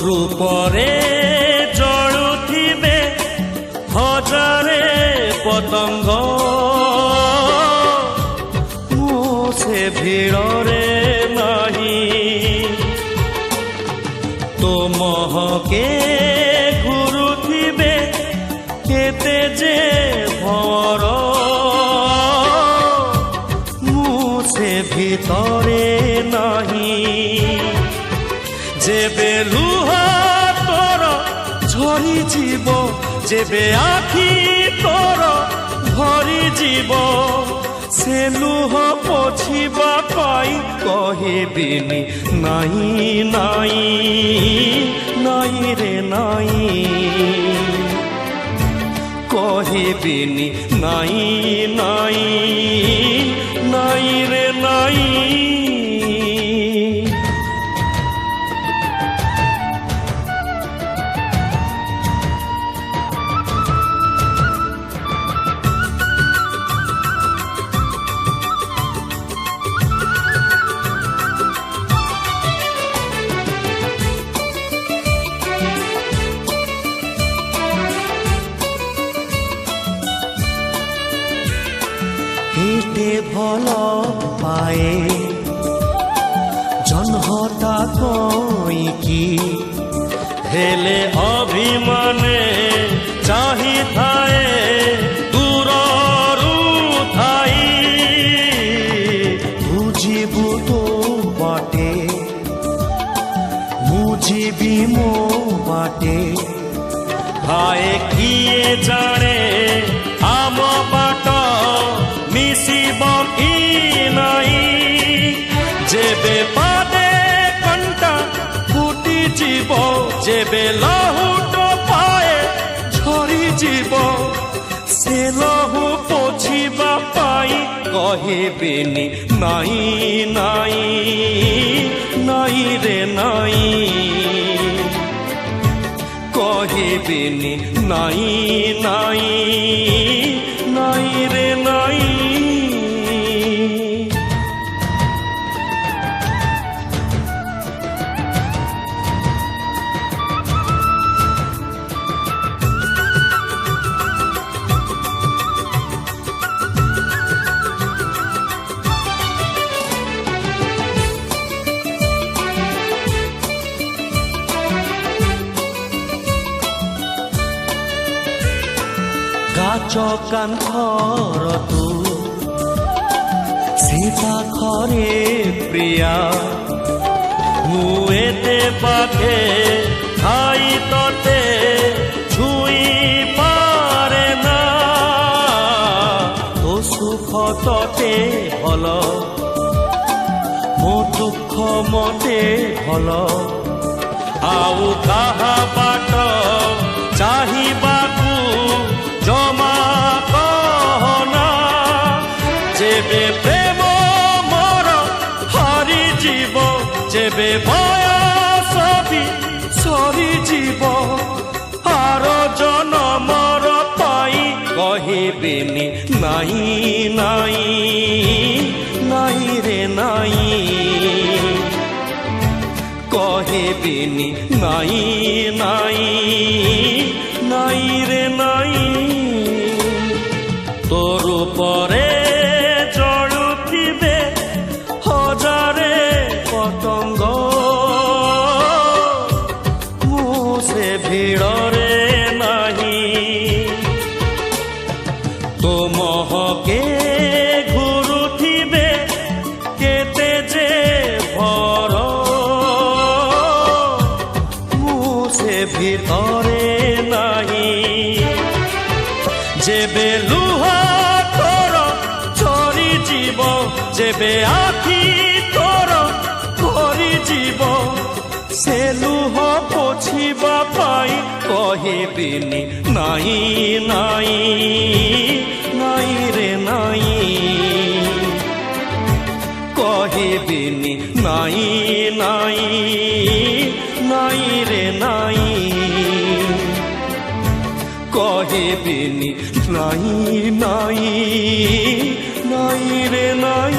রূপরে জড়ুথিবে হজারে পতঙ্গ মু সে ভিড়রে নাহি তো মহকে ঘুরুথিবে কেতে যে ভর মু সে ভিতরে নাহি যেবে লুহ তোর ঝরি যাব যেবে আখি তোর ভরি যাব সে লুহ পোছিবা পাই কহিবিনি নাই নাই নাই রে নাই কহিবিনি নাই নাই নাই রে নাই হেটে ভাল পায়ে জনহতা কইকি হেলে অভিমানে চাহি থায়ে দূররু থাই বুঝিবু তো বাটে বুঝিবি মো বাটে হায় কিয়ে জানে আম বাট মিশিব কি নাই যেবে পাদে কণ্টা ফুটি যাব যেবে লহুট পায়ে ঝরি যাব সে লহু পোছিবা পাই কহিবিনি নাই নাই নাই রে নাই কহিবিনি নাই নাই নাই রে নাই কাচ কান্থর তু সীতা খরে প্রিয়া মু এতে পাখে খাই ততে ছুঁই পারে না তো সুখ ততে ভাল মো দুঃখ মতে ভাল আউ কাহা বাট চাহিবাকু জমা কহনা যেবে প্রেম মর হারি যাব যেবে বয়স বি সরি যাব আর জনমর পাই কহিবিনি নাই নাই নাই রে নাই কহিবিনি নাই নাই নাই রে নাই তোর উপরে জড়ুথিবে হজারে পতঙ্গ মু সে ভিড়রে নাহি তো মহকে ঘুরুথিবে কেতে যে ভর মু সে ভিতরে নাহি যেবে লুহ তোর ঝরি যাব যেবে আখি তোর ভরি যাব সে লুহ পোছিবা পাই কহিবিনি নাই নাই নাই রে নাই কহিবিনি নাই নাই নাই রে নাই কহিবিনি নাই নাই নাই রে নাই।